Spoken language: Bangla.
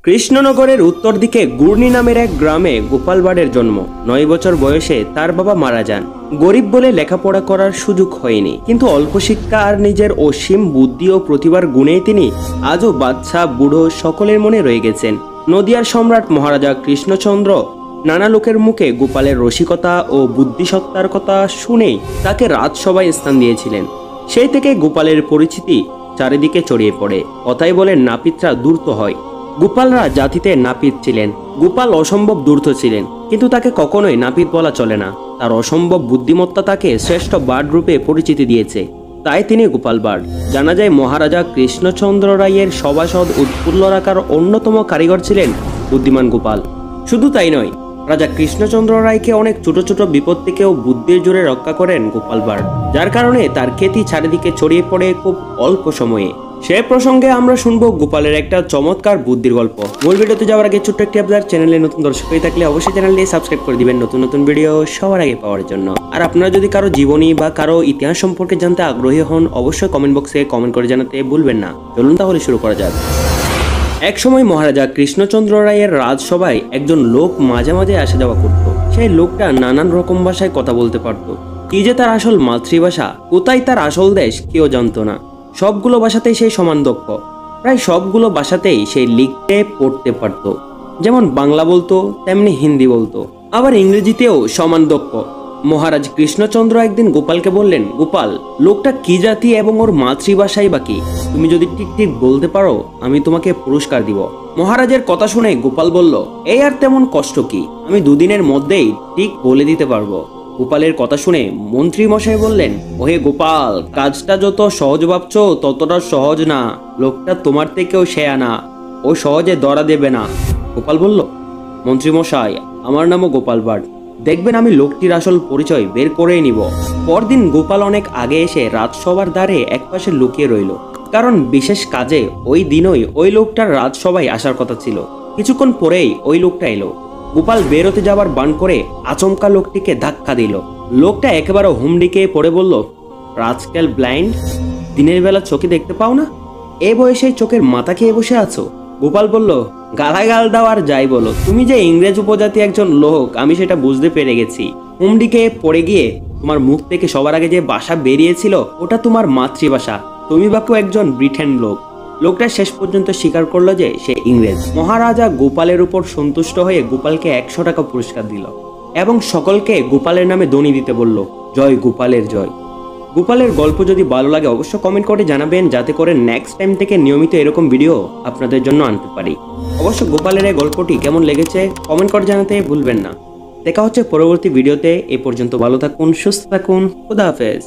কৃষ্ণনগরের উত্তর দিকে গুর্নি নামের এক গ্রামে গোপাল ভাঁড়ের জন্ম। 9 বছর বয়সে তার বাবা মারা যান। গরিব বলে লেখাপড়া করার সুযোগ হয়নি, কিন্তু অল্প শিক্ষা আর নিজের অসীম বুদ্ধি ও প্রতিভার গুণেই তিনি আজও বাচ্চা বুড়ো সকলের মনে রয়ে গেছেন। নদিয়ার সম্রাট মহারাজা কৃষ্ণচন্দ্র নানা লোকের মুখে গোপালের রসিকতা ও বুদ্ধিসত্তার কথা শুনেই তাকে রাজসভায় স্থান দিয়েছিলেন। সেই থেকে গোপালের পরিচিতি চারিদিকে ছড়িয়ে পড়ে। কথাই বলে নাপিতরা ধূর্ত হয়। গোপালরা জাতিতে নাপিত ছিলেন। গোপাল অসম্ভব ধূর্ত ছিলেন, কিন্তু তাকে কখনোই নাপিত বলা চলে না। তার অসম্ভব বুদ্ধিমত্তা তাকে শ্রেষ্ঠ বার্ড রূপে পরিচিতি দিয়েছে, তাই তিনি গোপাল ভাঁড়। জানা যায় মহারাজা কৃষ্ণচন্দ্র রায়ের সভাসদ উৎফুল্ল রাখার অন্যতম কারিগর ছিলেন বুদ্ধিমান গোপাল। শুধু তাই নয়, রাজা কৃষ্ণচন্দ্র রায়কে অনেক ছোট ছোট বিপদ থেকেও বুদ্ধির জোরে রক্ষা করেন গোপাল ভাঁড়, যার কারণে তার খ্যাতি চারিদিকে ছড়িয়ে পড়ে খুব অল্প সময়ে। সে প্রসঙ্গে আমরা শুনবো গোপালের একটা চমৎকার বুদ্ধির গল্প। মূল ভিডিওতে যাওয়ার আগে ছোট্ট একটি আপনার চ্যানেলে নতুন দর্শক হয়ে থাকলে অবশ্যই চ্যানেলটি সাবস্ক্রাইব করে দিবেন নতুন নতুন ভিডিও সবার আগে পাওয়ার জন্য। আর আপনারা যদি কারো জীবনী বা কারো ইতিহাস সম্পর্কে জানতে আগ্রহী হন, অবশ্যই কমেন্ট বক্সে কমেন্ট করে জানাতে ভুলবেন না। চলুন তাহলে শুরু করা যাক। এক সময় মহারাজা কৃষ্ণচন্দ্র রায়ের রাজসভায় একজন লোক মাঝে মাঝে আসা যাওয়া করত। সেই লোকটা নানান রকম ভাষায় কথা বলতে পারত। কি যে তার আসল মাতৃভাষা, কোথায় তার আসল দেশ, কেউ জানতো না। সবগুলো ভাষাতেই সেই সমান দক্ষ। প্রায় সবগুলো ভাষাতেই সেই লিখতে পড়তে পারত। যেমন বাংলা বলতো, তেমনি হিন্দি বলতো, আবার ইংরেজিতেও সমান দক্ষ। মহারাজ কৃষ্ণচন্দ্র একদিন গোপালকে বললেন, গোপাল, লোকটা কি জাতি এবং ওর মাতৃভাষাই বা কি? তুমি যদি ঠিক ঠিক বলতে পারো, আমি তোমাকে পুরস্কার দিব। মহারাজের কথা শুনে গোপাল বলল, এই আর তেমন কষ্ট কি, আমি 2 দিনের মধ্যেই ঠিক বলে দিতে পারবো। গোপালের কথা শুনে মন্ত্রী মশাই বললেন, ওহে গোপাল, কাজটা যত সহজ ভাবছো ততটা সহজ না। লোকটা তোমার থেকেও শেয়ানা, ও সহজে ধরা দেবে না। গোপাল বলল, মন্ত্রী মশাই, আমার নামও গোপাল ভাঁড়, দেখবেন আমি লোকটির আসল পরিচয় বের করেই নিব। পরদিন গোপাল অনেক আগে এসে রাজসভার দ্বারে একপাশে লুকিয়ে রইল, কারণ বিশেষ কাজে ওই দিনই ওই লোকটার রাজসভায় আসার কথা ছিল। কিছুক্ষণ পরেই ওই লোকটা এলো। গোপাল বেরোতে যাবার বান করে আচমকা লোকটিকে ধাক্কা দিল। লোকটা একেবারে হুমড়িকে পড়ে বলল, রাজকাল ব্লাইন্ড, দিনের বেলা চোখে দেখতে পাও না? এ বয়সে চোখের মাথা খেয়ে বসে আছো? গোপাল বলল, গালাগাল দাও আর যাই বলো, তুমি যে ইংরেজ উপজাতি একজন লোক আমি সেটা বুঝতে পেরে গেছি। হুমড়িকে পড়ে গিয়ে তোমার মুখ থেকে সবার আগে যে ভাষা বেরিয়েছিল ওটা তোমার মাতৃভাষা। তুমি বাকু একজন ব্রিটেন লোক। লোকটা শেষ পর্যন্ত স্বীকার করলো যে সে ইংরেজ। মহারাজা গোপালের উপর সন্তুষ্ট হয়ে গোপালকে 100 টাকা পুরস্কার দিল এবং সকলকে গোপালের নামে ধ্বনি দিতে বলল, জয় গোপালের জয়। গোপালের গল্প যদি ভালো লাগে অবশ্যই কমেন্ট করে জানাবেন, যাতে করে নেক্সট টাইম থেকে নিয়মিত এরকম ভিডিও আপনাদের জন্য আনতে পারি। অবশ্য গোপালের এই গল্পটি কেমন লেগেছে কমেন্ট করে জানাতে ভুলবেন না। দেখা হচ্ছে পরবর্তী ভিডিওতে। এ পর্যন্ত ভালো থাকুন, সুস্থ থাকুন, খুদা হাফেজ।